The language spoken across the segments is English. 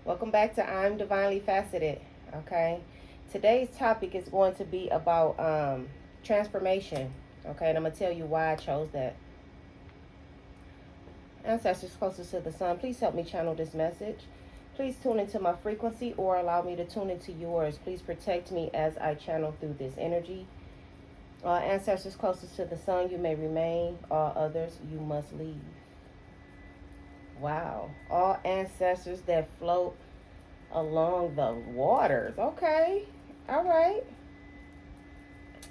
Welcome back to I'm Divinely Faceted. Okay, today's topic is going to be about transformation. Okay, and I'm gonna tell you why I chose that. Ancestors closest to the sun, please help me channel this message. Please tune into my frequency or allow me to tune into yours. Please protect me as I channel through this energy. Ancestors closest to the sun, you may remain. All others, you must leave. Wow. All ancestors that float along the waters. Okay. All right.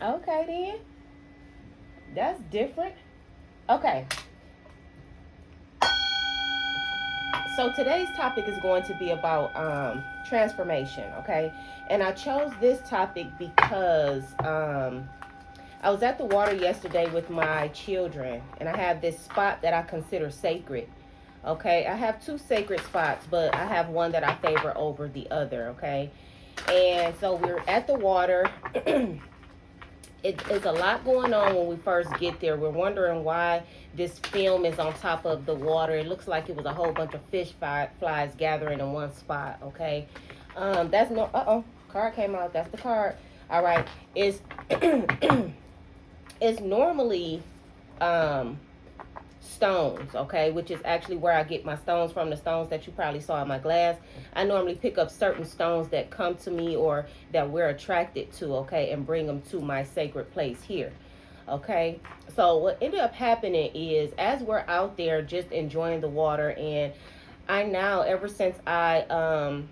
Okay, then. That's different. Okay. So today's topic is going to be about transformation. Okay. And I chose this topic because I was at the water yesterday with my children, and I have this spot that I consider sacred. Okay, I have two sacred spots, but I have one that I favor over the other. Okay, and so we're at the water. It's a lot going on when we first get there. We're wondering why this film is on top of the water. It looks like it was a whole bunch of fish flies gathering in one spot. Okay, that's no. Card came out. That's the card. All right, it's it's normally stones, okay, which is actually where I get my stones from, the stones that you probably saw in my glass. I normally pick up certain stones that come to me or that we're attracted to, okay, and bring them to my sacred place here. Okay, so what ended up happening is as we're out there just enjoying the water, and I now, ever since I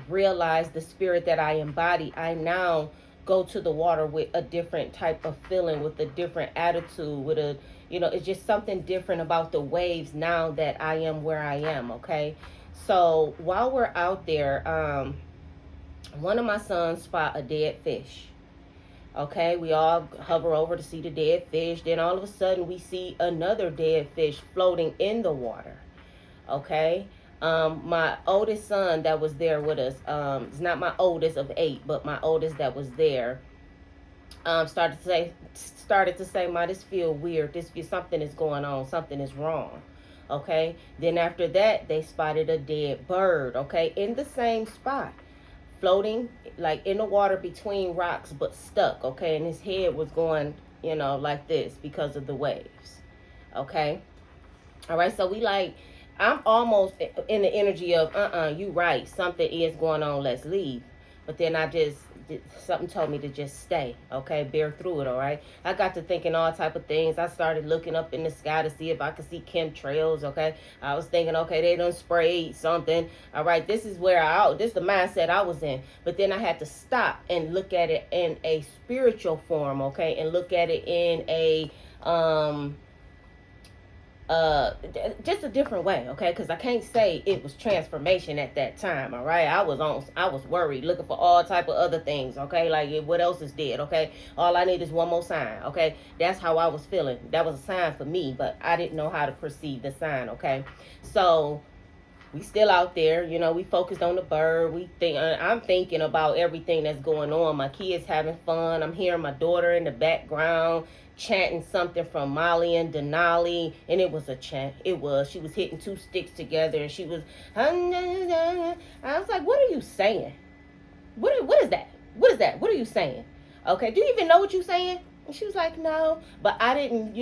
realize the spirit that I embody, I now go to the water with a different type of feeling, with a different attitude, with a, it's just something different about the waves now that I am where I am. Okay, so while we're out there, one of my sons spot a dead fish. Okay, we all hover over to see the dead fish. Then all of a sudden we see another dead fish floating in the water. Okay, my oldest son that was there with us, it's not my oldest of 8, but my oldest that was there, started to say, "Ma, this feel weird. This feel, something is going on. Something is wrong." Okay. Then after that, they spotted a dead bird. Okay, in the same spot, floating like in the water between rocks, but stuck. Okay, and his head was going, like this because of the waves. Okay. All right. So we like, I'm almost in the energy of, you right. Something is going on. Let's leave. But then something told me to just stay. Okay, bear through it. All right. I got to thinking all type of things. I started looking up in the sky to see if I could see chemtrails. Okay. I was thinking, okay, they done sprayed something. All right. This is this is the mindset I was in. But then I had to stop and look at it in a spiritual form. Okay. And look at it in a, just a different way, okay? Because I can't say it was transformation at that time. All right, I was worried, looking for all type of other things, okay? Like, what else is dead, okay? All I need is one more sign, okay? That's how I was feeling. That was a sign for me, but I didn't know how to perceive the sign, okay? So we still out there, we focused on the bird. I'm thinking about everything that's going on. My kids having fun. I'm hearing my daughter in the background chanting something from Molly and Denali, and it was a chant. She was hitting two sticks together, and she was, I was like, what are you saying? What is that? What is that? What are you saying? Okay, do you even know what you're saying? And she was like, no, but I didn't,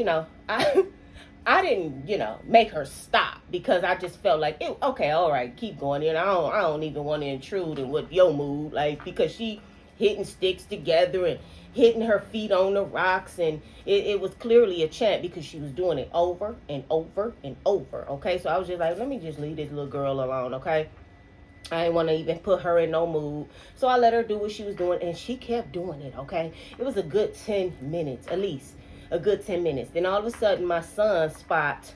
I didn't, make her stop, because I just felt like, okay, all right, keep going. I don't even want to intrude in what your mood, like, because she hitting sticks together and hitting her feet on the rocks, and it was clearly a chant because she was doing it over and over and over. Okay, so I was just like, let me just leave this little girl alone. Okay, I didn't want to even put her in no mood, so I let her do what she was doing, and she kept doing it. Okay, it was a good 10 minutes, at least a good 10 minutes. Then all of a sudden my son spot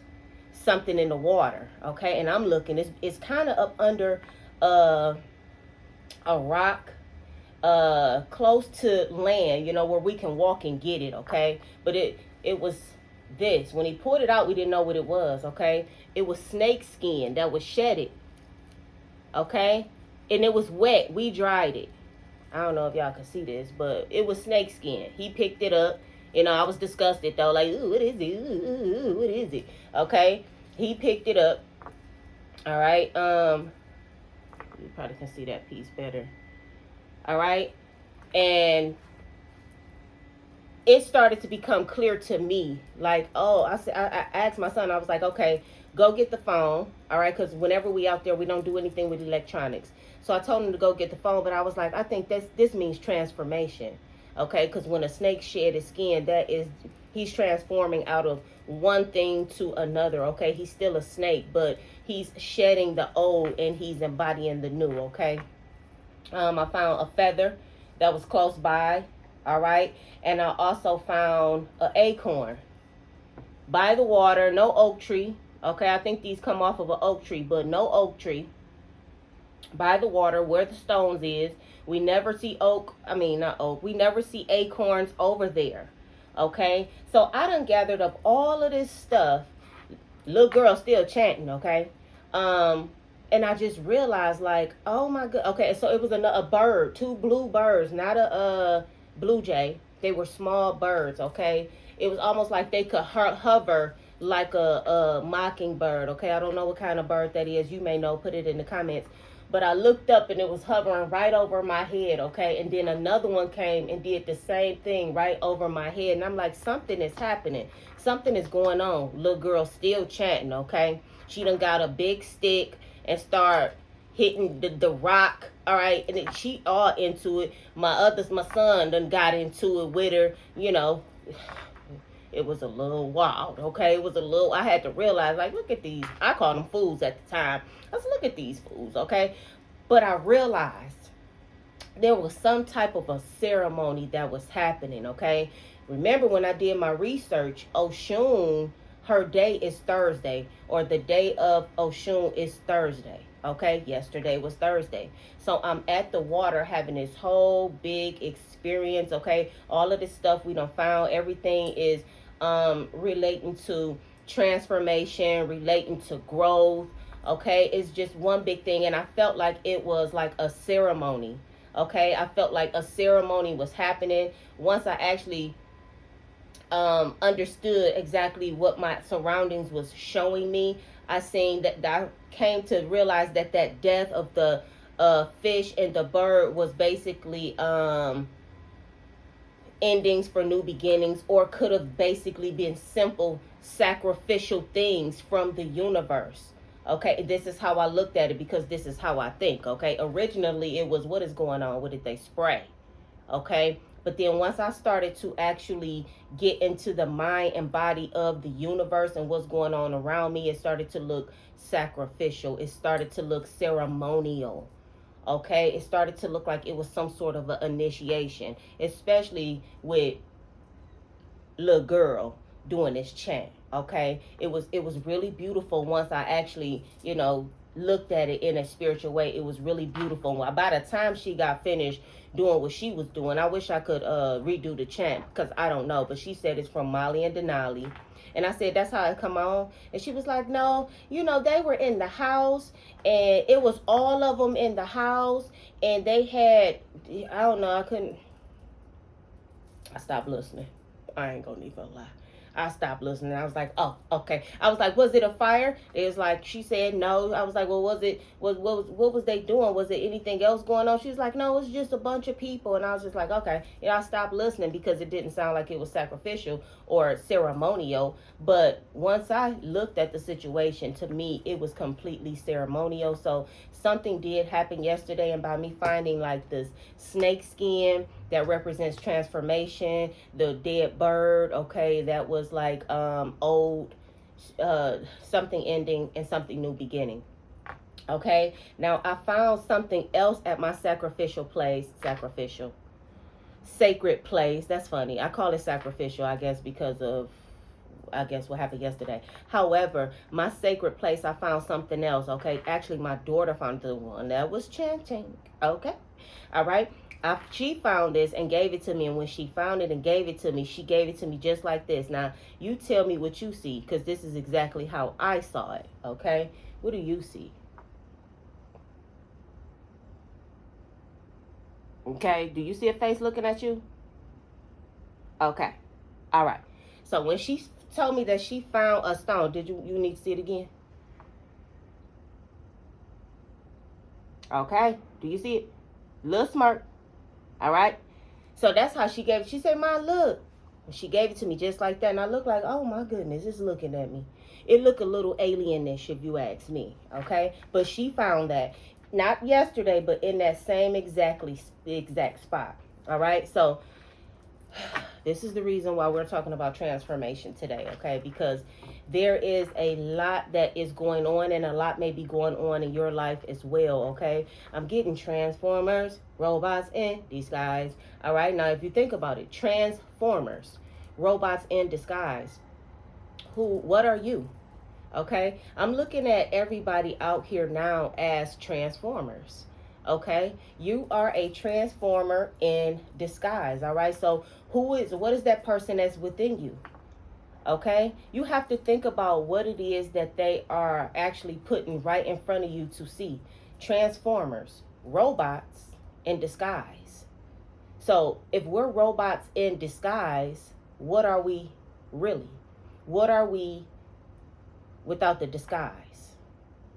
something in the water. Okay, and I'm looking, it's kind of up under a rock, close to land, where we can walk and get it. Okay, but it was this. When he pulled it out, we didn't know what it was. Okay, it was snake skin that was shedded. Okay, and it was wet. We dried it. I don't know if y'all can see this, but it was snake skin. He picked it up. I was disgusted though, like, ooh, what is it? Ooh, what is it? Okay, he picked it up. All right. You probably can see that piece better. All right. And it started to become clear to me, like, oh, I asked my son, I was like, okay, go get the phone, all right, because whenever we out there, we don't do anything with electronics. So I told him to go get the phone, but I was like, I think this means transformation, okay, because when a snake shed his skin, that is, he's transforming out of one thing to another, okay. He's still a snake, but he's shedding the old and he's embodying the new, okay. I found a feather that was close by, all right, and I also found an acorn by the water. No oak tree, okay. I think these come off of an oak tree, but no oak tree. By the water where the stones is. We never see oak. I mean, not oak. We never see acorns over there, okay. So I done gathered up all of this stuff. Little girl still chanting, okay. And I just realized, like, oh my god. Okay, so it was a bird, two blue birds, not a blue jay. They were small birds, okay. It was almost like they could hover like a mockingbird, okay. I don't know what kind of bird that is. You may know. Put it in the comments. But I looked up and it was hovering right over my head, okay. And then another one came and did the same thing right over my head. And I'm like, something is happening. Something is going on. Little girl still chanting, okay. She done got a big stick and start hitting the rock, all right. And then she all into it. My son done got into it with her, you know. It was a little wild, okay. It was a little, I had to realize, like, look at these. I called them fools at the time. I said, look at these fools, okay. But I realized there was some type of a ceremony that was happening, okay. Remember when I did my research, Oshun, her day is Thursday, or the day of Oshun is Thursday, okay. Yesterday was Thursday. So I'm at the water having this whole big experience, okay. All of this stuff we done found, everything is relating to transformation, relating to growth, okay. It's just one big thing, and I felt like it was like a ceremony, okay. I felt like a ceremony was happening. Once I actually understood exactly what my surroundings was showing me, I seen that I came to realize that death of the fish and the bird was basically endings for new beginnings, or could have basically been simple sacrificial things from the universe, okay. This is how I looked at it, because this is how I think, okay. Originally it was, what is going on, what did they spray, okay. But then once I started to actually get into the mind and body of the universe and what's going on around me, it started to look sacrificial. It started to look ceremonial, okay. It started to look like it was some sort of an initiation, especially with little girl doing this chant, okay. It was really beautiful. Once I actually, you know, looked at it in a spiritual way, it was really beautiful. By the time she got finished doing what she was doing, I wish I could redo the chant, because I don't know, but she said it's from Mali and Denali. And I said, that's how it come on? And she was like, no, you know, they were in the house, and it was all of them in the house, and they had, I don't know, I stopped listening. I ain't gonna even lie. I stopped listening. I was like, oh, okay. I was like, was it a fire? It was like, she said no. I was like, well, what was they doing? Was there anything else going on? She was like, no, it's just a bunch of people. And I was just like, okay. And I stopped listening because it didn't sound like it was sacrificial or ceremonial. But once I looked at the situation, to me, it was completely ceremonial. So something did happen yesterday, and by me finding like this snake skin that represents transformation, the dead bird, okay, that was like old, something ending and something new beginning, okay. Now I found something else at my sacred place. That's funny, I call it sacrificial, I guess, because of what happened yesterday. However, my sacred place, I found something else, okay. Actually, my daughter found the one that was chanting, okay. All right. She found this and gave it to me, and when she found it and gave it to me, she gave it to me just like this. Now, you tell me what you see, because this is exactly how I saw it, okay? What do you see? Okay, do you see a face looking at you? Okay, all right. So when she told me that she found a stone, you need to see it again? Okay? Do you see it? Little smirk. All right? So that's how she gave it. She said, "Ma, look." And she gave it to me just like that. And I looked like, oh my goodness, it's looking at me. It looked a little alienish if you ask me. Okay? But she found that not yesterday, but in that same exact spot. All right? So this is the reason why we're talking about transformation today, okay? Because there is a lot that is going on, and a lot may be going on in your life as well, okay? I'm getting transformers, robots in disguise. All right, now if you think about it, transformers, robots in disguise. What are you? Okay, I'm looking at everybody out here now as transformers. Okay, you are a transformer in disguise. All right, so what is that person that's within you? Okay, you have to think about what it is that they are actually putting right in front of you to see. Transformers, robots in disguise. So if we're robots in disguise, what are we really? What are we without the disguise?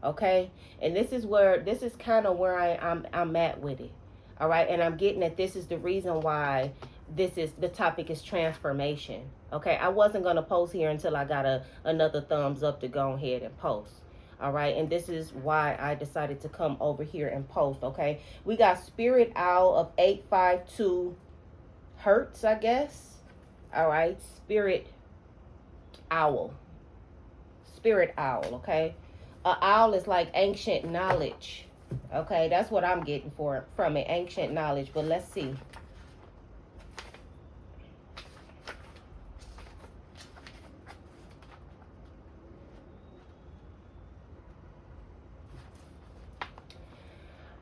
Okay, and this is kind of where I'm at with it. All right, and I'm getting that this is the reason why the topic is transformation. Okay, I wasn't going to post here until I got another thumbs up to go ahead and post. All right, and this is why I decided to come over here and post. Okay, we got Spirit Owl of 852 Hertz, I guess. All right, Spirit Owl. Spirit Owl, okay? An owl is like ancient knowledge. Okay, that's what I'm getting from it, ancient knowledge. But let's see.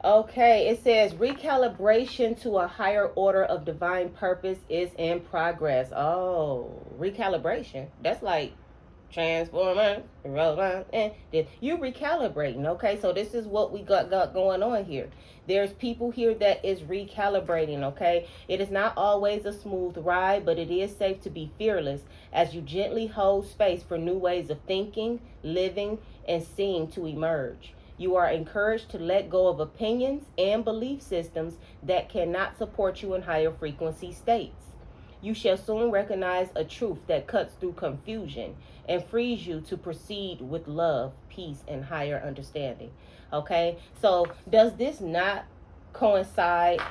Okay, it says recalibration to a higher order of divine purpose is in progress. Oh, recalibration. That's like transformer, robot, and you recalibrating. Okay, so this is what we got going on here. There's people here that is recalibrating. Okay, it is not always a smooth ride, but it is safe to be fearless as you gently hold space for new ways of thinking, living, and seeing to emerge. You are encouraged to let go of opinions and belief systems that cannot support you in higher frequency states. You shall soon recognize a truth that cuts through confusion and frees you to proceed with love, peace, and higher understanding. Okay, so does this not coincide?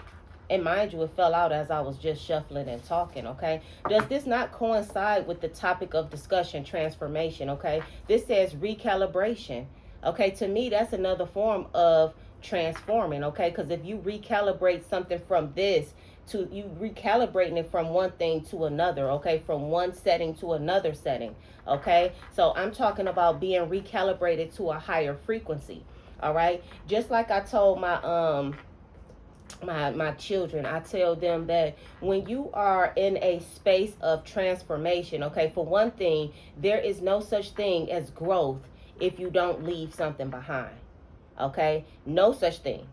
And mind you, it fell out as I was just shuffling and talking, okay? Does this not coincide with the topic of discussion, transformation, okay? This says recalibration. Okay, to me, that's another form of transforming, okay? Because if you recalibrate something from this to you recalibrating it from one thing to another, okay? From one setting to another setting, okay? So I'm talking about being recalibrated to a higher frequency, all right? Just like I told my children, I tell them that when you are in a space of transformation, okay, for one thing, there is no such thing as growth if you don't leave something behind. Okay, no such thing.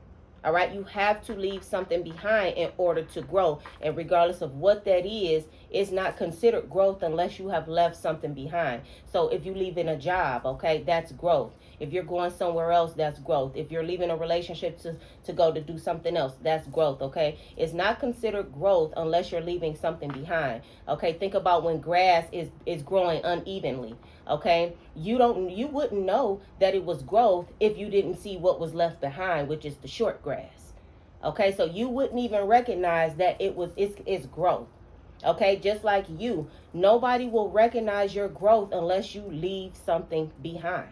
All right, you have to leave something behind in order to grow, and regardless of what that is, it's not considered growth unless you have left something behind. So if you leave in a job, okay, that's growth. If you're going somewhere else, that's growth. If you're leaving a relationship to go to do something else, that's growth, okay? It's not considered growth unless you're leaving something behind, okay? Think about when grass is growing unevenly, okay? You wouldn't know that it was growth if you didn't see what was left behind, which is the short grass, okay? So you wouldn't even recognize that it's growth. Okay, just like you, nobody will recognize your growth unless you leave something behind.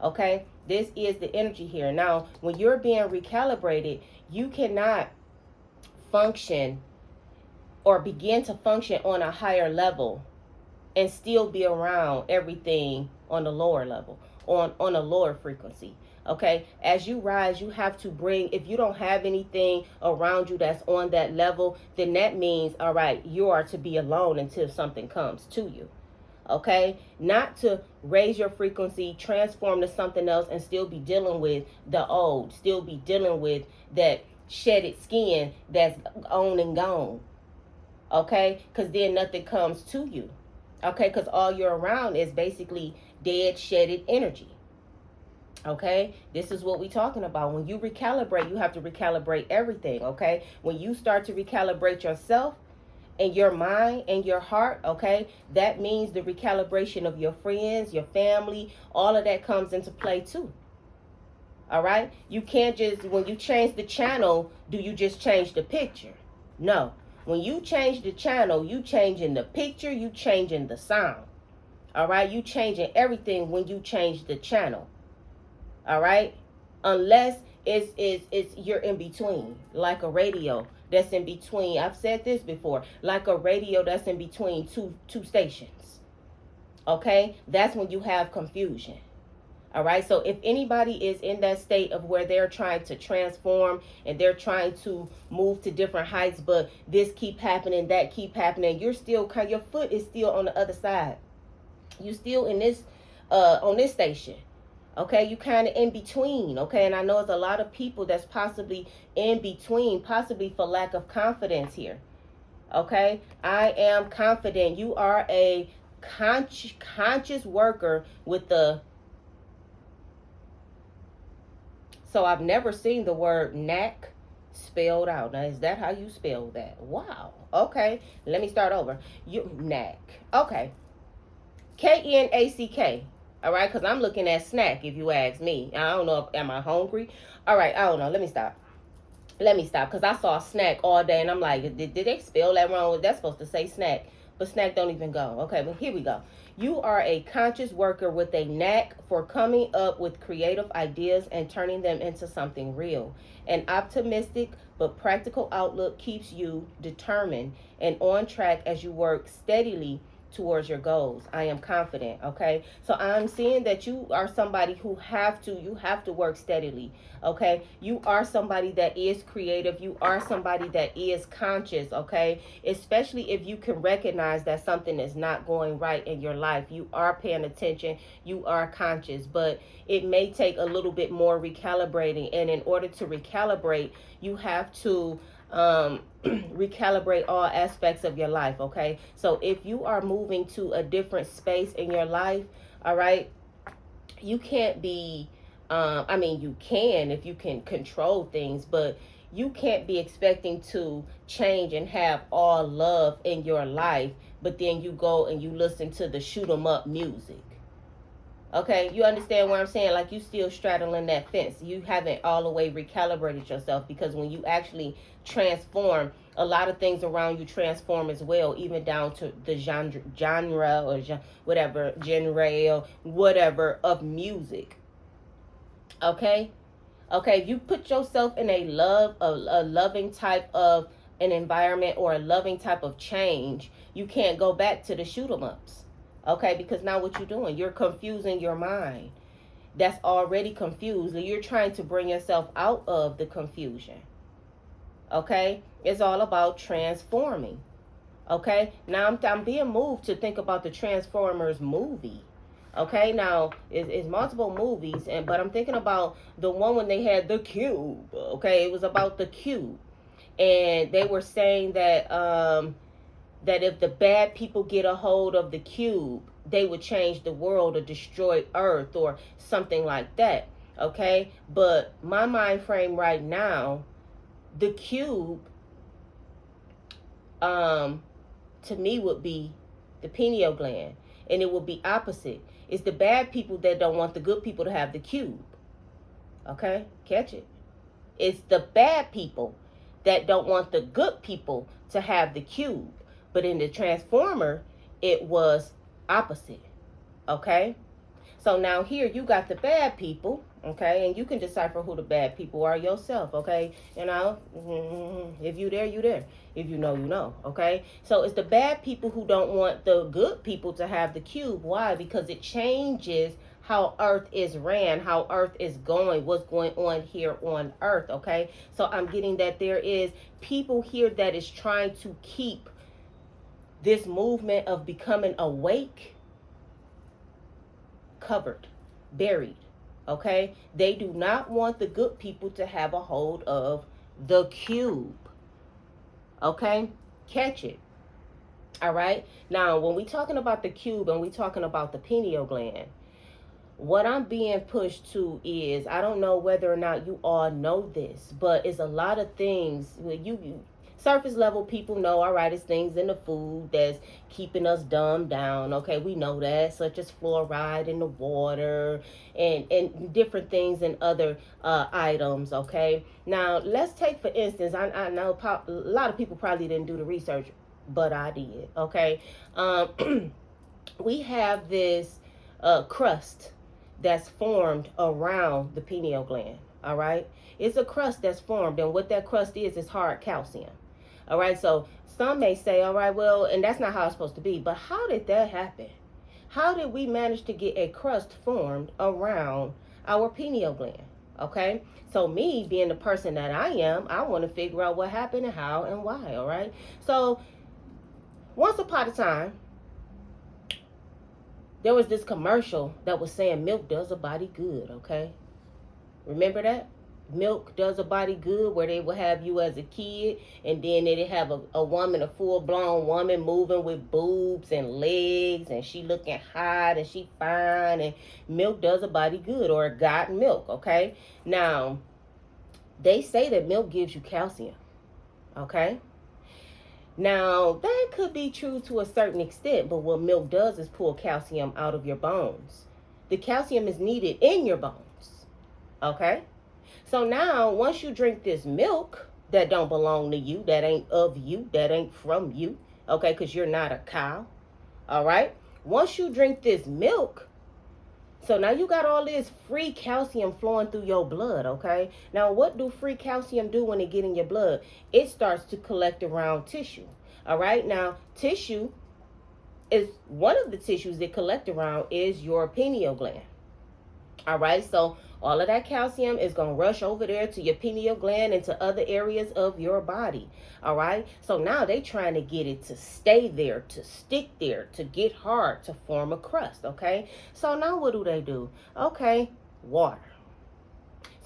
Okay, this is the energy here. Now, when you're being recalibrated, you cannot function or begin to function on a higher level and still be around everything on the lower level, on a lower frequency. Okay, as you rise, you have to bring, if you don't have anything around you that's on that level, then that means, all right, you are to be alone until something comes to you. Okay, not to raise your frequency, transform to something else, and still be dealing with the old, still be dealing with that shedded skin that's on and gone. Okay, because then nothing comes to you. Okay, because all you're around is basically dead, shedded energy. Okay, this is what we're talking about. When you recalibrate, you have to recalibrate everything. Okay, when you start to recalibrate yourself and your mind and your heart, okay, that means the recalibration of your friends, your family, all of that comes into play too. All right, you can't just, when you change the channel, do you just change the picture? No, when you change the channel, you changing the picture, you changing the sound. All right, you changing everything when you change the channel. All right, unless it's you're in between, like a radio that's in between. I've said this before, like a radio that's in between two stations. Okay, that's when you have confusion. All right, so if anybody is in that state of where they're trying to transform and they're trying to move to different heights, but this keep happening, that keep happening, you're still kind, your foot is still on the other side. You still in this on this station. Okay, you kind of in between. Okay, and I know it's a lot of people that's possibly in between, possibly for lack of confidence here. Okay, I am confident. You are a conscious worker with the. So I've never seen the word knack spelled out. Now, is that how you spell that? Wow. Okay, let me start over. You knack. Okay, Knack. All right, because I'm looking at snack, if you ask me. I don't know, am I hungry? All right, I don't know. Let me stop. Because I saw snack all day, and I'm like, did they spell that wrong? That's supposed to say snack, but snack don't even go. Okay, but here we go. You are a conscious worker with a knack for coming up with creative ideas and turning them into something real. An optimistic but practical outlook keeps you determined and on track as you work steadily towards your goals. I am confident. Okay, so I'm seeing that you are somebody who you have to work steadily. Okay, you are somebody that is creative, you are somebody that is conscious. Okay, especially if you can recognize that something is not going right in your life, you are paying attention, you are conscious, but it may take a little bit more recalibrating, and in order to recalibrate, you have to recalibrate all aspects of your life. Okay, so if you are moving to a different space in your life, all right, you can't be I mean, you can if you can control things, but you can't be expecting to change and have all love in your life, but then you go and you listen to the shoot 'em up music. Okay, you understand what I'm saying? Like, you still straddling that fence. You haven't all the way recalibrated yourself, because when you actually transform, a lot of things around you transform as well, even down to the genre or whatever, genre or whatever of music. Okay? Okay, you put yourself in a loving type of an environment or a loving type of change, you can't go back to the shoot 'em ups. Okay, because now what you're doing, you're confusing your mind. That's already confused. You're trying to bring yourself out of the confusion. Okay, it's all about transforming. Okay, now I'm being moved to think about the Transformers movie. Okay, now it's multiple movies, but I'm thinking about the one when they had the cube. Okay, it was about the cube, and they were saying that that if the bad people get a hold of the cube, they would change the world or destroy Earth or something like that. Okay, but my mind frame right now, the cube, to me would be the pineal gland, and it would be opposite. It's the bad people that don't want the good people to have the cube. Okay, catch it. It's the bad people that don't want the good people to have the cube. But in the Transformer, it was opposite. Okay, so now here you got the bad people. Okay, and you can decipher who the bad people are yourself. Okay, you know, if you there, you there. If you know, you know. Okay, so it's the bad people who don't want the good people to have the cube. Why? Because it changes how Earth is ran, how Earth is going, what's going on here on Earth. Okay, so I'm getting that there is people here that is trying to keep this movement of becoming awake covered, buried. Okay, they do not want the good people to have a hold of the cube. Okay, catch it. All right, now when we talking about the cube and we talking about the pineal gland, what I'm being pushed to is, I don't know whether or not you all know this, but it's a lot of things where you surface level people know, all right, it's things in the food that's keeping us dumbed down. Okay, we know that, such as fluoride in the water and different things and other items. Okay, now let's take for instance, I know a lot of people probably didn't do the research, but I did. Okay, we have this crust that's formed around the pineal gland. All right, it's a crust that's formed, and what that crust is hard calcium. All right, so some may say, all right, well, and that's not how it's supposed to be, but how did that happen? How did we manage to get a crust formed around our pineal gland? Okay, so me being the person that I am, I want to figure out what happened and how and why. All right, so once upon a time, there was this commercial that was saying milk does a body good. Okay, remember that? Milk does a body good, where they will have you as a kid, and then they'd have a woman, a full-blown woman, moving with boobs and legs, and she looking hot and she fine, and milk does a body good, or got milk. Okay, now they say that milk gives you calcium. Okay, now that could be true to a certain extent, but what milk does is pull calcium out of your bones. The calcium is needed in your bones. Okay, so now, once you drink this milk that don't belong to you, that ain't of you, that ain't from you, okay, because you're not a cow, all right? Once you drink this milk, so now you got all this free calcium flowing through your blood, okay? Now, what do free calcium do when it get in your blood? It starts to collect around tissue, all right? Now, tissue is one of the tissues that collect around is your pineal gland. All right, so all of that calcium is going to rush over there to your pineal gland and to other areas of your body. All right, so now they trying to get it to stay there, to stick there, to get hard, to form a crust. Okay, so now what do? Okay, water.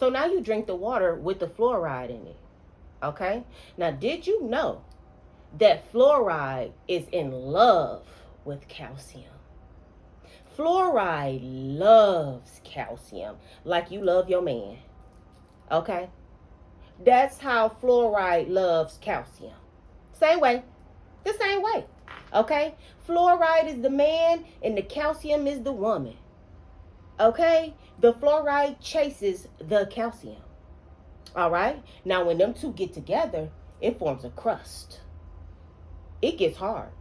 So now you drink the water with the fluoride in it. Okay, now did you know that fluoride is in love with calcium? Fluoride loves calcium like you love your man. Okay? That's how fluoride loves calcium. Same way. The same way. Okay? Fluoride is the man and the calcium is the woman. Okay? The fluoride chases the calcium. All right? Now, when them two get together, it forms a crust. It gets hard.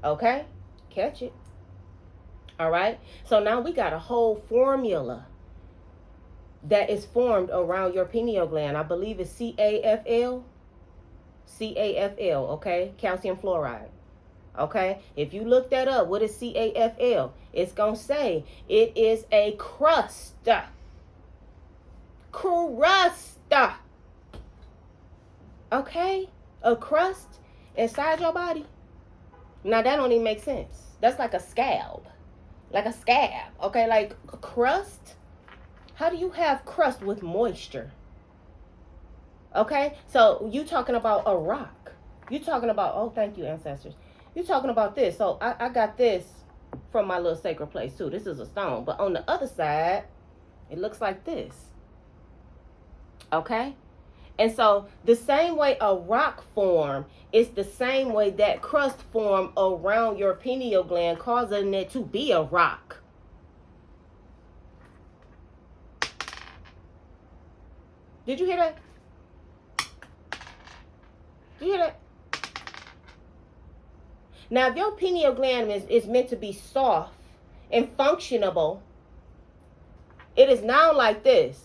Okay? Catch it. All right, so now we got a whole formula that is formed around your pineal gland. I believe it's CAFL. CAFL, okay? Calcium fluoride. Okay? If you look that up, what is CAFL? It's going to say it is a crust. Crust. Okay? A crust inside your body. Now, that don't even make sense. That's like a scab. Like a scab, okay? Like a crust. How do you have crust with moisture? Okay, so you talking about a rock. You talking about, oh, thank you, ancestors. You talking about this. So I got this from my little sacred place too. This is a stone, but on the other side, it looks like this. Okay, and so the same way a rock form is the same way that crust form around your pineal gland, causing it to be a rock. Did you hear that? Did you hear that? Now, if your pineal gland is meant to be soft and functionable, it is now like this.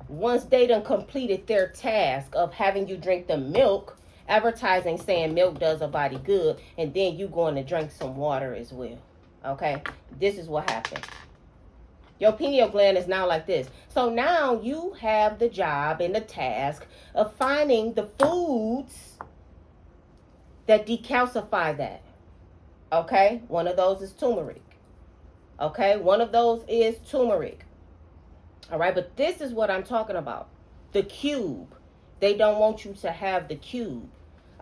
Once they done completed their task of having you drink the milk, advertising saying milk does a body good, and then you going to drink some water as well. Okay, this is what happened. Your pineal gland is now like this. So now you have the job and the task of finding the foods that decalcify that. Okay, one of those is turmeric. Okay, one of those is turmeric. All right, but this is what I'm talking about. The cube. They don't want you to have the cube.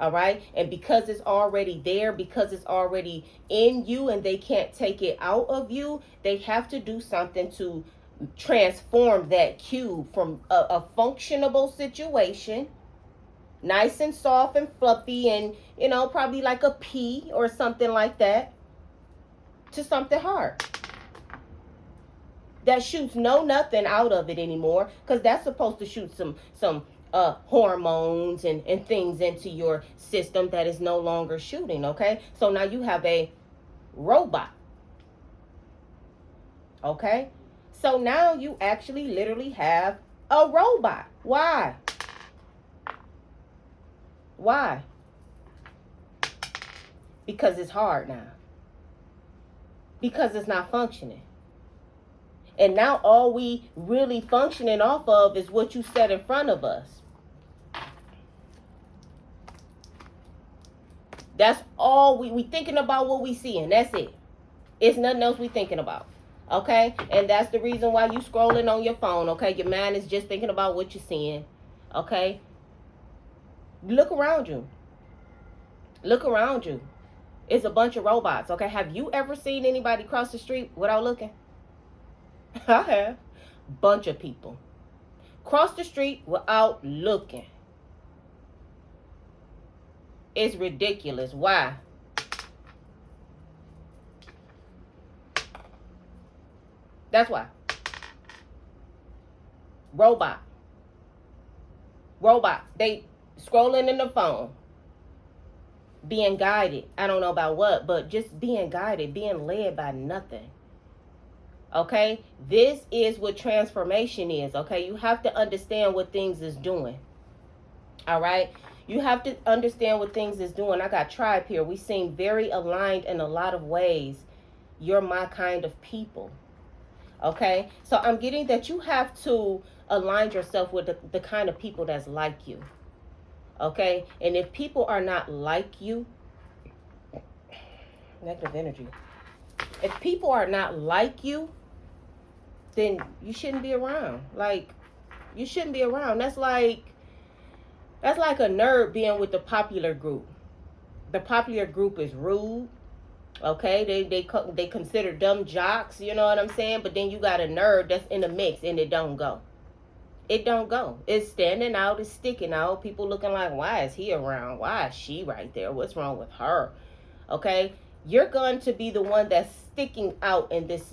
All right. And because it's already there, because it's already in you and they can't take it out of you, they have to do something to transform that cube from a functionable situation, nice and soft and fluffy and, probably like a pea or something like that, to something hard that shoots nothing out of it anymore, because that's supposed to shoot some hormones and things into your system that is no longer shooting. Okay, so now you have a robot. Okay, so now you actually literally have a robot. Why? Because it's hard now, because it's not functioning. And now all we really functioning off of is what you set in front of us. That's all we thinking about, what we seeing. That's it. It's nothing else we thinking about. Okay? And that's the reason why you scrolling on your phone. Okay? Your mind is just thinking about what you're seeing. Okay? Look around you. Look around you. It's a bunch of robots. Okay? Have you ever seen anybody cross the street without looking? I have. Bunch of people cross the street without looking. It's ridiculous. Why? That's why. Robot. They scrolling in the phone, being guided. I don't know about what, but just being guided, being led by nothing. Okay, this is what transformation is. Okay, you have to understand what things is doing. All right, you have to understand what things is doing. I got Tribe here. We seem very aligned in a lot of ways. You're my kind of people. Okay, so I'm getting that you have to align yourself with the kind of people that's like you. Okay, and if people are not like you, negative energy. If people are not like you, then you shouldn't be around. Like, you shouldn't be around. That's like a nerd being with the popular group. The popular group is rude. Okay, they consider dumb jocks. You know what I'm saying? But then you got a nerd that's in the mix and it don't go. It don't go. It's standing out. It's sticking out. People looking like, why is he around? Why is she right there? What's wrong with her? Okay, you're going to be the one that's sticking out in this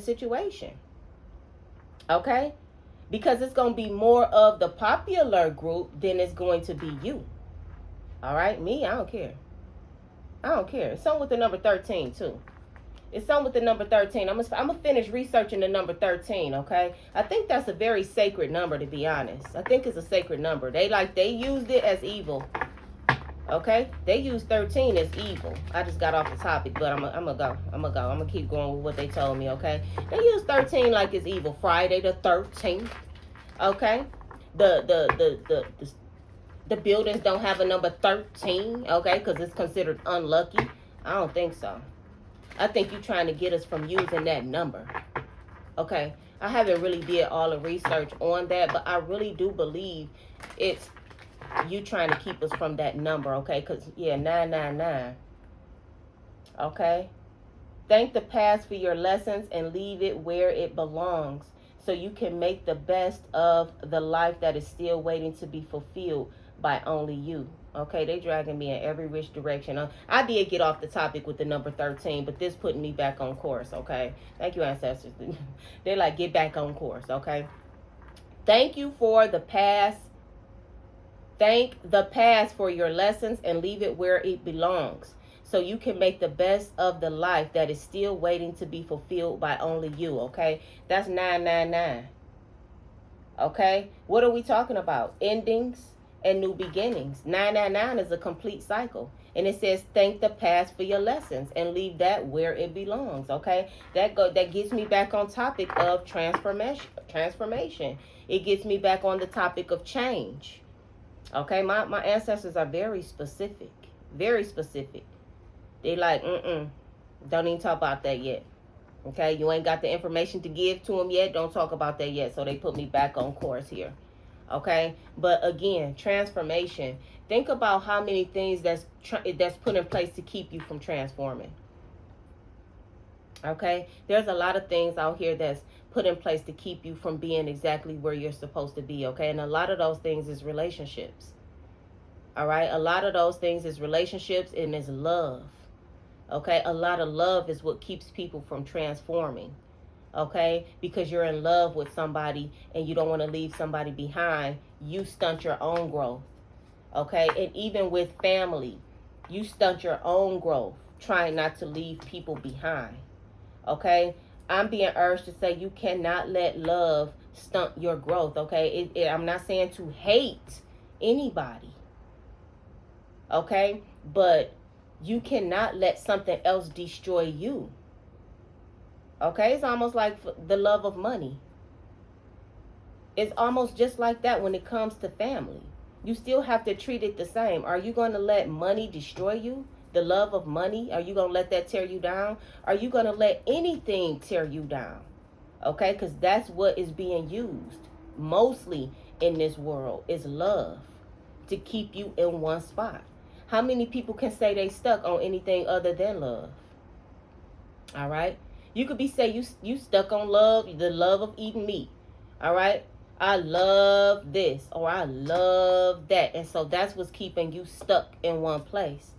situation. Okay, because it's going to be more of the popular group than it's going to be you. All right, me, I don't care. It's something with the number 13 too. It's something with the number 13. I'm gonna finish researching the number 13. Okay, I think that's a very sacred number, to be honest. I think it's a sacred number. They used it as evil. Okay, they use 13 as evil. I just got off the topic, but I'm gonna keep going with what they told me. Okay, they use 13 like it's evil. Friday the 13th. Okay, the buildings don't have a number 13. Okay, because it's considered unlucky. I don't think so. I think you're trying to get us from using that number. Okay, I haven't really did all the research on that, but I really do believe it's you trying to keep us from that number. Okay, because 999. Okay, thank the past for your lessons and leave it where it belongs, so you can make the best of the life that is still waiting to be fulfilled by only you. Okay, they dragging me in every which direction. I did get off the topic with the number 13, but this putting me back on course. Okay, thank you, ancestors. They like, get back on course. Okay, thank you for the past. Thank the past for your lessons and leave it where it belongs, so you can make the best of the life that is still waiting to be fulfilled by only you. Okay, that's 999. Okay, what are we talking about? Endings and new beginnings. 999 is a complete cycle, and it says thank the past for your lessons and leave that where it belongs. Okay, that gets me back on topic of transformation. It gets me back on the topic of change. Okay, my ancestors are very specific. They like, don't even talk about that yet. Okay, you ain't got the information to give to them yet. Don't talk about that yet. So they put me back on course here. Okay, but again, transformation Think about how many things that's put in place to keep you from transforming. Okay, there's a lot of things out here that's put in place to keep you from being exactly where you're supposed to be. Okay, and a lot of those things is relationships. All right, a lot of those things is relationships and is love. Okay, a lot of love is what keeps people from transforming. Okay, because you're in love with somebody and you don't want to leave somebody behind, you stunt your own growth. Okay, and even with family, you stunt your own growth trying not to leave people behind. Okay, I'm being urged to say you cannot let love stunt your growth. Okay, I'm not saying to hate anybody. Okay, but you cannot let something else destroy you. Okay, it's almost like the love of money. It's almost just like that when it comes to family. You still have to treat it the same. Are you going to let money destroy you? The love of money, are you going to let that tear you down? Are you going to let anything tear you down? Okay, because that's what is being used mostly in this world is love to keep you in one spot. How many people can say they stuck on anything other than love? All right. You could be say you stuck on love, the love of eating meat. All right. I love this or I love that. And so that's what's keeping you stuck in one place.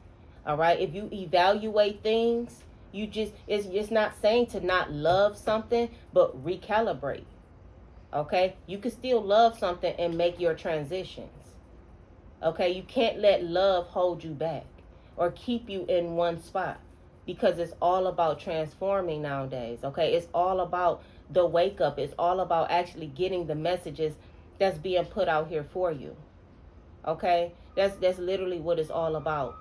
All right. If you evaluate things, it's not saying to not love something, but recalibrate. Okay. You can still love something and make your transitions. Okay. You can't let love hold you back or keep you in one spot because it's all about transforming nowadays. Okay. It's all about the wake up. It's all about actually getting the messages that's being put out here for you. Okay. That's literally what it's all about.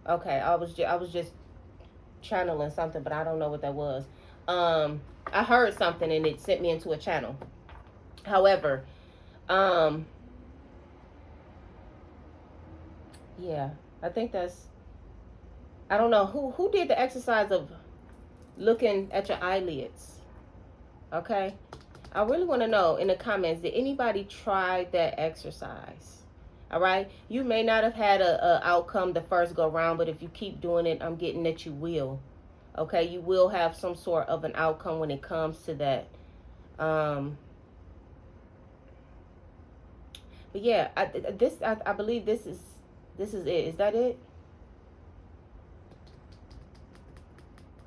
Okay, I was just channeling something, but I don't know what that was. I heard something and it sent me into a channel. However, yeah, I think I don't know who did the exercise of looking at your eyelids. Okay, I really want to know in the comments, did anybody try that exercise? All right, you may not have had a outcome the first go round, but if you keep doing it, I'm getting that you will. Okay, you will have some sort of an outcome when it comes to that. But yeah, I believe this is it. Is that it?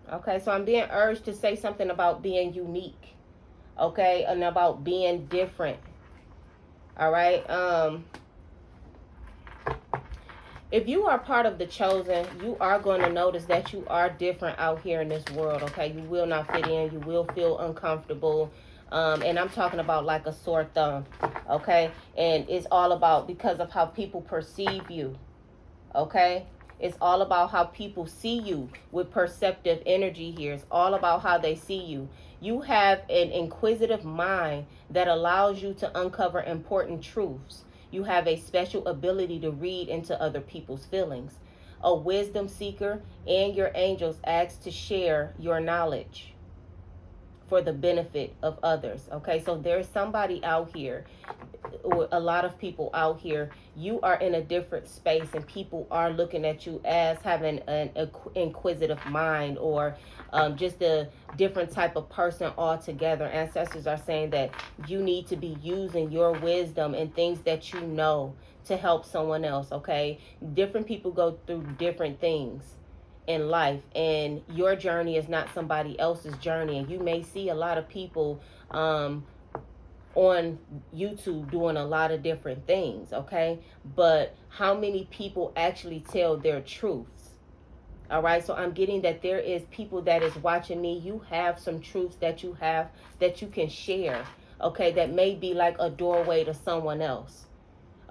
Okay, so I'm being urged to say something about being unique. Okay, and about being different. All right. If you are part of the chosen, you are going to notice that you are different out here in this world, okay? You will not fit in. You will feel uncomfortable. And I'm talking about like a sore thumb, okay? And it's all about because of how people perceive you, okay? It's all about how people see you with perceptive energy here. It's all about how they see you. You have an inquisitive mind that allows you to uncover important truths. You have a special ability to read into other people's feelings. A wisdom seeker and your angels ask to share your knowledge for the benefit of others. Okay, so there's somebody out here, or a lot of people out here, you are in a different space and people are looking at you as having an inquisitive mind or just a different type of person altogether. Ancestors are saying that you need to be using your wisdom and things that you know to help someone else. Okay, different people go through different things in life, and your journey is not somebody else's journey. And you may see a lot of people on YouTube doing a lot of different things, okay? But how many people actually tell their truths? All right, so I'm getting that there is people that is watching me. You have some truths that you have that you can share, okay? That may be like a doorway to someone else,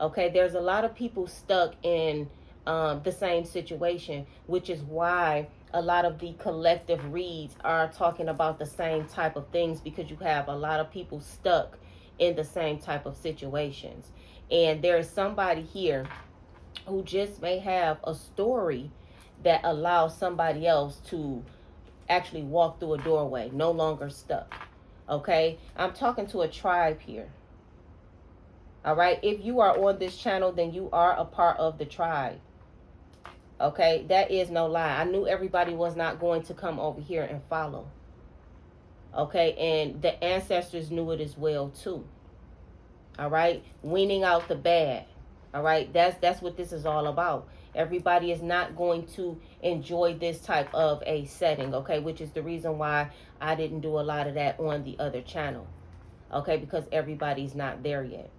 okay? There's a lot of people stuck in the same situation, which is why a lot of the collective reads are talking about the same type of things, because you have a lot of people stuck in the same type of situations. And there is somebody here who just may have a story that allows somebody else to actually walk through a doorway, no longer stuck. Okay, I'm talking to a tribe here. All right. If you are on this channel, then you are a part of the tribe. Okay. That is no lie. I knew everybody was not going to come over here and follow. Okay. And the ancestors knew it as well too. All right. Weaning out the bad. All right. That's what this is all about. Everybody is not going to enjoy this type of a setting. Okay. Which is the reason why I didn't do a lot of that on the other channel. Okay. Because everybody's not there yet.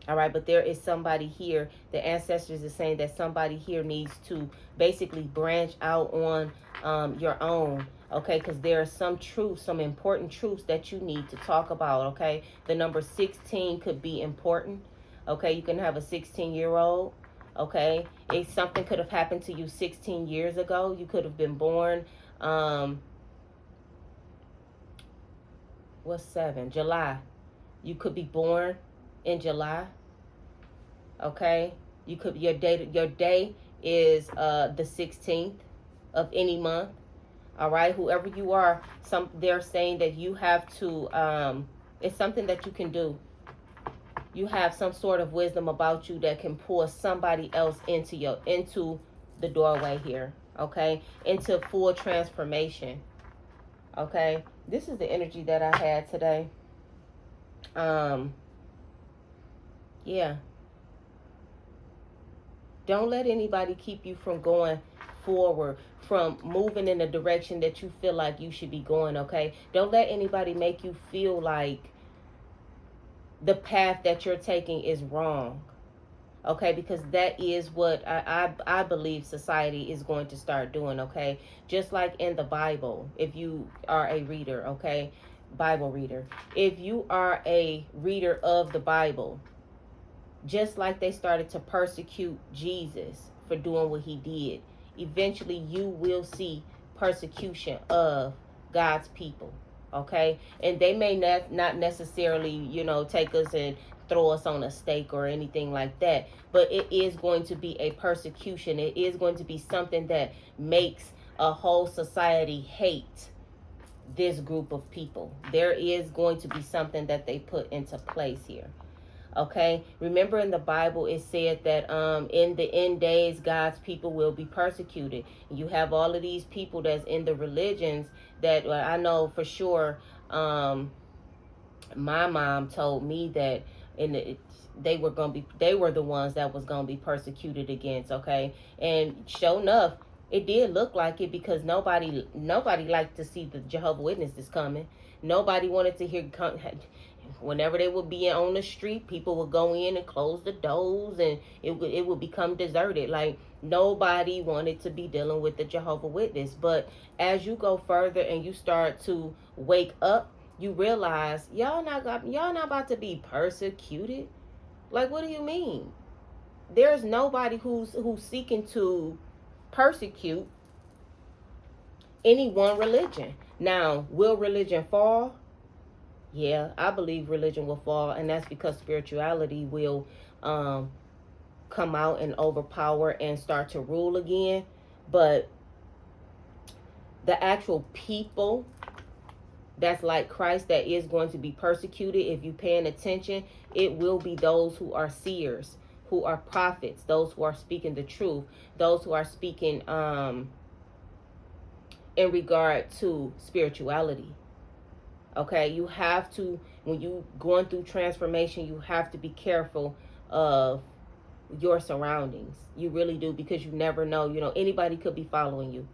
All right, but there is somebody here. The ancestors is saying that somebody here needs to basically branch out on your own. Okay, because there are some truths, some important truths that you need to talk about. Okay, the number 16 could be important. Okay, you can have a 16-year-old. Okay, if something could have happened to you 16 years ago, you could have been born. What's 7? July. You could be born in July. Okay, you could your day is the 16th of any month. All right, whoever you are, they're saying that you have to it's something that you can do. You have some sort of wisdom about you that can pull somebody else into the doorway here. Okay, into full transformation. Okay, this is the energy that I had today. Yeah. Don't let anybody keep you from going forward, from moving in the direction that you feel like you should be going, okay? Don't let anybody make you feel like the path that you're taking is wrong, okay? Because that is what I believe society is going to start doing, okay? Just like in the Bible, if you are a reader, okay? Bible reader. If you are a reader of the Bible, just like they started to persecute Jesus for doing what he did, eventually you will see persecution of God's people. Okay? And they may not necessarily, take us and throw us on a stake or anything like that. But it is going to be a persecution. It is going to be something that makes a whole society hate this group of people. There is going to be something that they put into place here. Okay, remember in the Bible it said that in the end days God's people will be persecuted. You have all of these people that's in the religions that I know for sure. My mom told me that they were the ones that was gonna be persecuted against. Okay, and sure enough, it did look like it, because nobody liked to see the Jehovah's Witnesses coming. Nobody wanted to hear. Whenever they would be on the street, people would go in and close the doors, and it would become deserted. Like, nobody wanted to be dealing with the Jehovah's Witness. But as you go further and you start to wake up, you realize y'all not about to be persecuted. Like, what do you mean? There's nobody who's seeking to persecute any one religion. Now, will religion fall? Yeah, I believe religion will fall, and that's because spirituality will come out and overpower and start to rule again. But the actual people that's like Christ that is going to be persecuted, if you're paying attention, it will be those who are seers, who are prophets, those who are speaking the truth, those who are speaking in regard to spirituality. Okay, you have to, when you going through transformation, you have to be careful of your surroundings. You really do, because you never know. Anybody could be following you.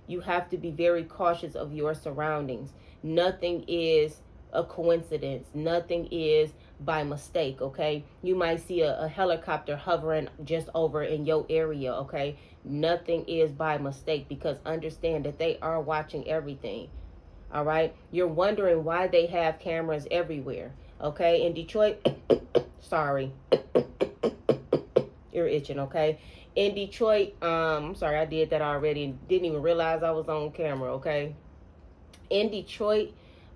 You have to be very cautious of your surroundings. Nothing is a coincidence. Nothing is by mistake, okay? You might see a helicopter hovering just over in your area, okay? Nothing is by mistake, because understand that they are watching everything. All right, you're wondering why they have cameras everywhere. Okay, in Detroit, sorry, you're itching. Okay, in Detroit, I'm sorry, I did that already. Didn't even realize I was on camera. Okay, in Detroit,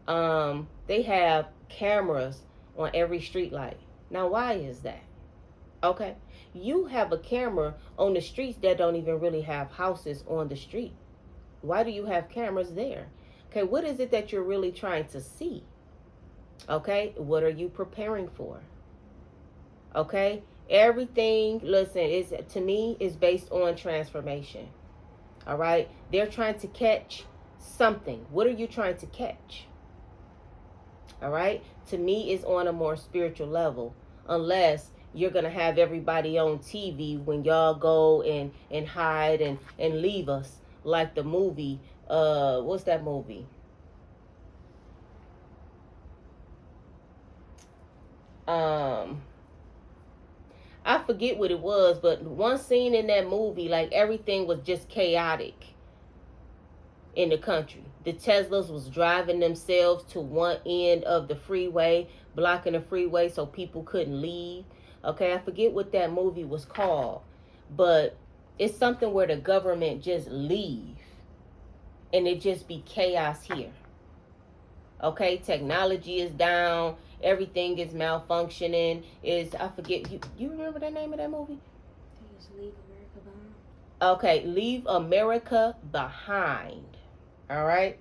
they have cameras on every street light. Now, why is that? Okay, you have a camera on the streets that don't even really have houses on the street. Why do you have cameras there? Okay, what is it that you're really trying to see? Okay, what are you preparing for? Okay? Everything, listen, is to me is based on transformation. All right? They're trying to catch something. What are you trying to catch? All right? To me, it's on a more spiritual level. Unless you're going to have everybody on TV when y'all go and hide and leave us. Like the movie, what's that movie? Um, I forget what it was, but one scene in that movie, like everything was just chaotic in the country. The Teslas was driving themselves to one end of the freeway, blocking the freeway so people couldn't leave. Okay, I forget what that movie was called, but it's something where the government just leave and it just be chaos here. Okay, technology is down, everything is malfunctioning. Is I forget you remember the name of that movie? Leave America Behind. Okay, Leave America Behind. All right.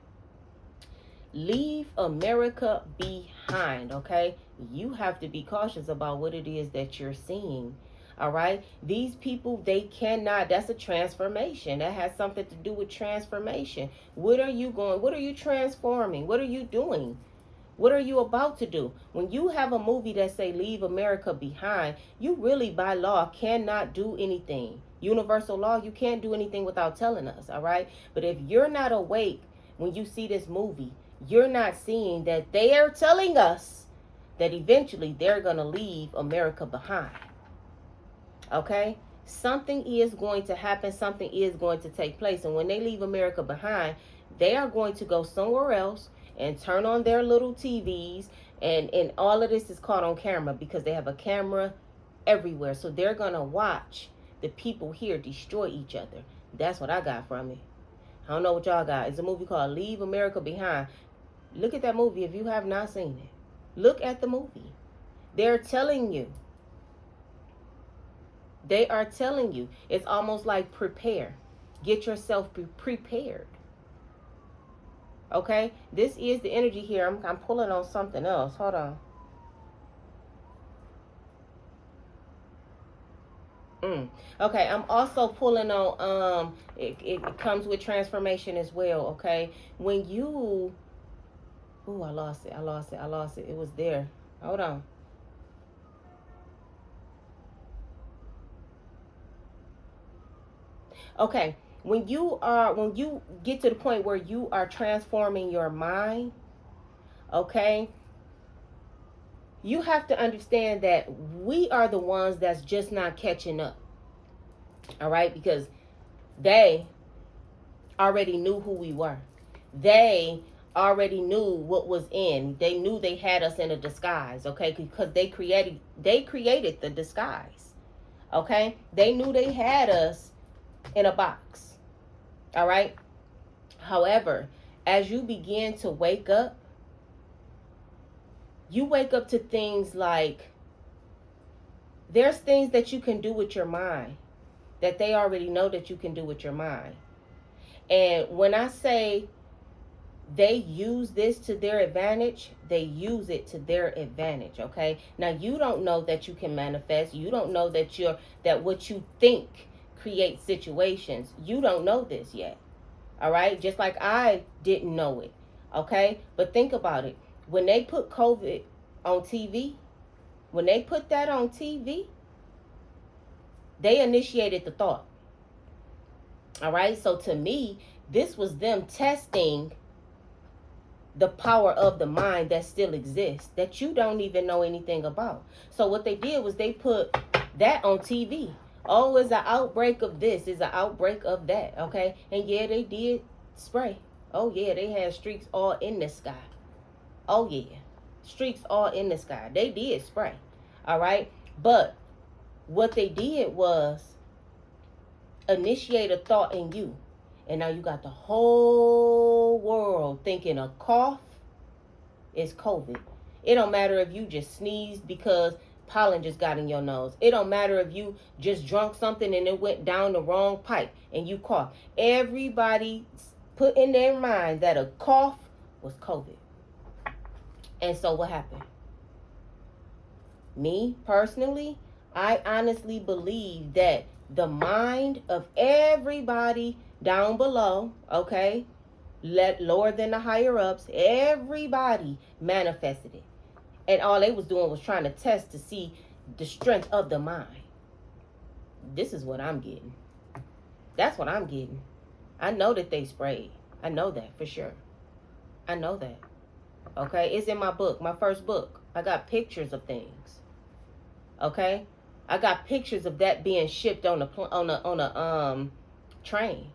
Leave America behind, okay? You have to be cautious about what it is that you're seeing. All right? These people, they cannot, that's a transformation. That has something to do with transformation. What are you going? What are you transforming? What are you doing? What are you about to do? When you have a movie that say Leave America Behind, you really by law cannot do anything. Universal law, you can't do anything without telling us, all right? But if you're not awake when you see this movie, you're not seeing that they are telling us that eventually they're going to leave America behind. Okay? Something is going to happen. Something is going to take place. And when they leave America behind, they are going to go somewhere else and turn on their little TVs. And all of this is caught on camera because they have a camera everywhere. So they're going to watch the people here destroy each other. That's what I got from it. I don't know what y'all got. It's a movie called Leave America Behind. Look at that movie if you have not seen it. Look at the movie. They're telling you. They are telling you. It's almost like prepare. Get yourself prepared. Okay? This is the energy here. I'm pulling on something else. Hold on. Okay, I'm also pulling on it comes with transformation as well, okay? When you I lost it. It was there. Hold on. Okay, when you get to the point where you are transforming your mind, okay? You have to understand that we are the ones that's just not catching up. All right? Because they already knew who we were. They already knew what was in. They knew they had us in a disguise, okay? Because they created the disguise. Okay? They knew they had us in a box. All right? However, as you begin to wake up, you wake up to things like there's things that you can do with your mind that they already know that you can do with your mind. And when I say they use this to their advantage, they use it to their advantage, okay? Now you don't know that you can manifest. You don't know that what you think creates situations. You don't know this yet. All right? Just like I didn't know it. Okay? But think about it. When they put COVID on TV, when they put that on TV, they initiated the thought. All right? So to me, this was them testing the power of the mind that still exists, that you don't even know anything about. So what they did was they put that on TV. Oh, it's an outbreak of this, it's an outbreak of that, okay? And yeah, they did spray. Oh yeah, they had streaks all in the sky. Oh yeah, streaks all in the sky. They did spray, all right? But what they did was initiate a thought in you. And now you got the whole world thinking a cough is COVID. It don't matter if you just sneezed because pollen just got in your nose. It don't matter if you just drunk something and it went down the wrong pipe and you coughed. Everybody put in their mind that a cough was COVID. And so what happened? Me personally, I honestly believe that the mind of everybody down below, okay, lower than the higher ups, everybody manifested it. And all they was doing was trying to test to see the strength of the mind. This is what I'm getting. That's what I'm getting. I know that they sprayed. I know that for sure. I know that. Okay, it's in my book, my first book. I got pictures of things. Okay, I got pictures of that being shipped on a train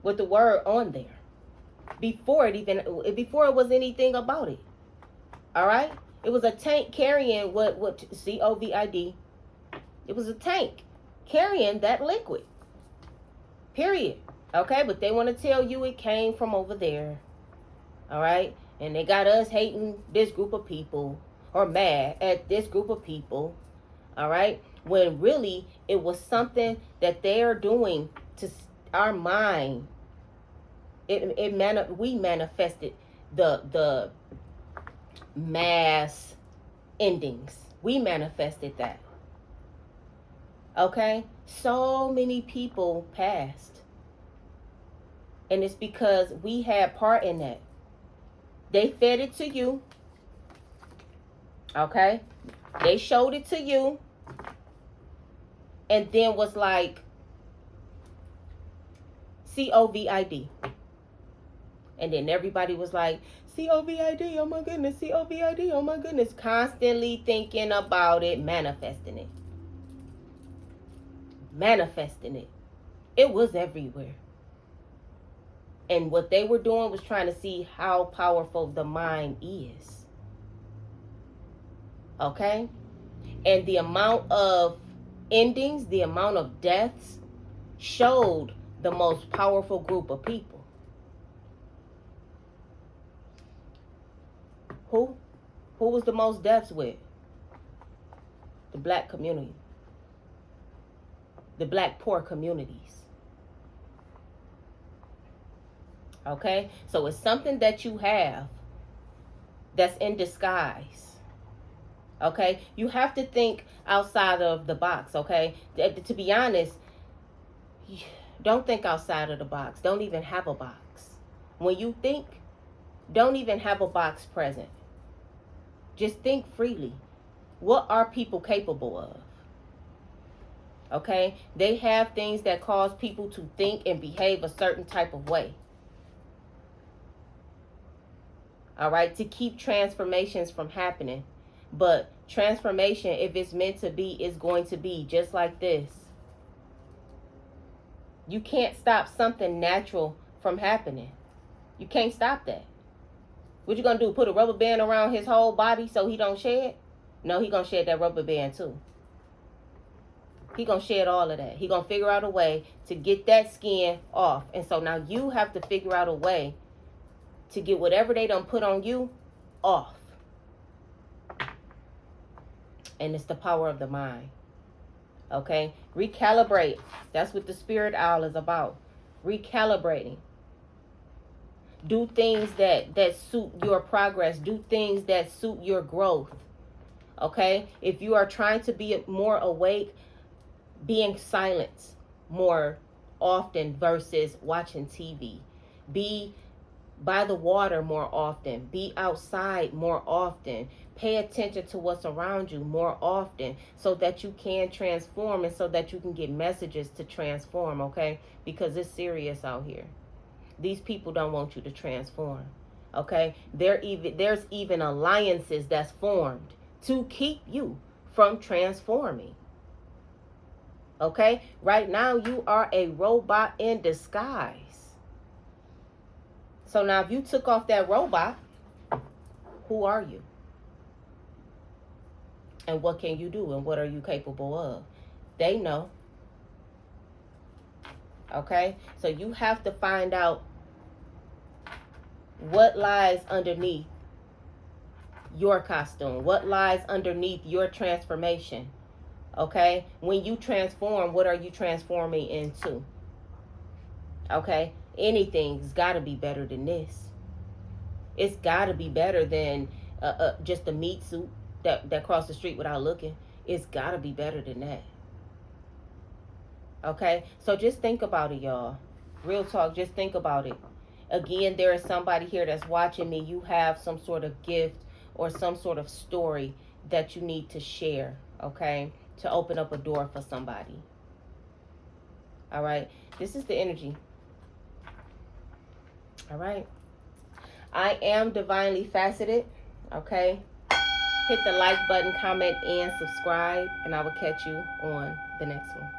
with the word on there before it was anything about it. All right, it was a tank carrying what COVID. It was a tank carrying that liquid. Period. Okay, but they want to tell you it came from over there. All right, and they got us hating this group of people or mad at this group of people. All right, when really it was something that they are doing to our mind. We manifested the mass endings. We manifested that. Okay, so many people passed, and it's because we had part in that. They fed it to you. Okay, they showed it to you, and then was like COVID. And then everybody was like, COVID, oh my goodness, COVID, oh my goodness. Constantly thinking about it, manifesting it. Manifesting it. It was everywhere. And what they were doing was trying to see how powerful the mind is. Okay? And the amount of endings, the amount of deaths showed the most powerful group of people. Who was the most deaths with? The black community. The black poor communities. Okay? So it's something that you have that's in disguise. Okay? You have to think outside of the box, okay? To be honest, don't think outside of the box. Don't even have a box. When you think, don't even have a box present. Just think freely. What are people capable of? Okay? They have things that cause people to think and behave a certain type of way. All right? To keep transformations from happening. But transformation, if it's meant to be, is going to be just like this. You can't stop something natural from happening. You can't stop that. What you gonna do? Put a rubber band around his whole body so he don't shed? No, he gonna shed that rubber band too. He gonna shed all of that. He gonna figure out a way to get that skin off. And so now you have to figure out a way to get whatever they done put on you off. And it's the power of the mind. Okay? Recalibrate. That's what the spirit owl is about. Recalibrating. Do things that suit your progress. Do things that suit your growth. Okay? If you are trying to be more awake, being silent more often versus watching TV. Be by the water more often. Be outside more often. Pay attention to what's around you more often so that you can transform and so that you can get messages to transform, okay? Because it's serious out here. These people don't want you to transform, okay? There's even alliances that's formed to keep you from transforming, okay? Right now, you are a robot in disguise. So now if you took off that robot, who are you? And what can you do? And what are you capable of? They know. Okay? So you have to find out what lies underneath your costume. What lies underneath your transformation. Okay? When you transform, what are you transforming into? Okay? Anything's got to be better than this. It's got to be better than just a meat suit. that cross the street without looking. It's gotta be better than that. Okay? So just think about it, y'all. Real talk, just think about it. Again, there is somebody here that's watching me. You have some sort of gift or some sort of story that you need to share, okay? To open up a door for somebody. All right? This is the energy. All right? I am divinely faceted, okay? Hit the like button, comment, and subscribe, and I will catch you on the next one.